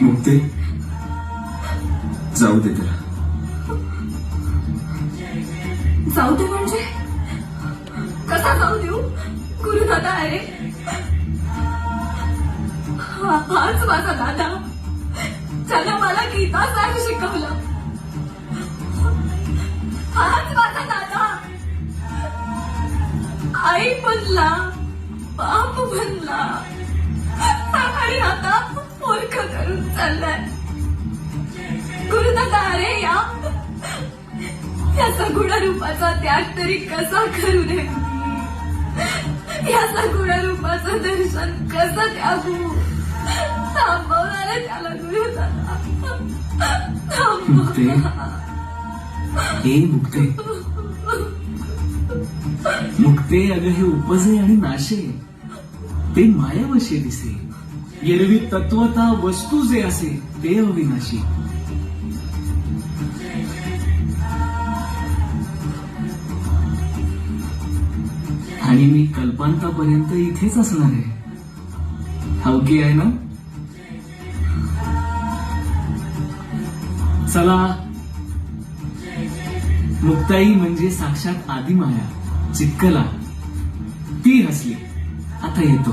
मुक्ते, जाऊ दे त्याला. जाऊ दे म्हणजे कसा जाऊ देऊ? गुरुदादा आहे, हाच माझा दादा ज्याला मला गीता साहेब शिकवलं. हाच माझा दादा आई बनला, बाप बनला आणि आता मूर्ख करून चाललाय. गुरुदादा अरे या सगुण रूपाचा त्याग तरी कसा करू नये? या सगुण रूपाचं दर्शन कसं त्यागू? थांबवणारे त्याला गुरुदादा. मुक्ते, हे मुक्ते, मुक्ते, अगं हे उपजे आणि नाशे ते मायावशे दिसे. एरवी तत्वता वस्तू जे असे ते अविनाशी. आणि मी कल्पांतापर्यंत इथेच असणार आहे. ठाऊकी आहे ना? चला, मुक्ताई म्हणजे साक्षात आदिमाया, चित्कला ती हसली. आता येतो.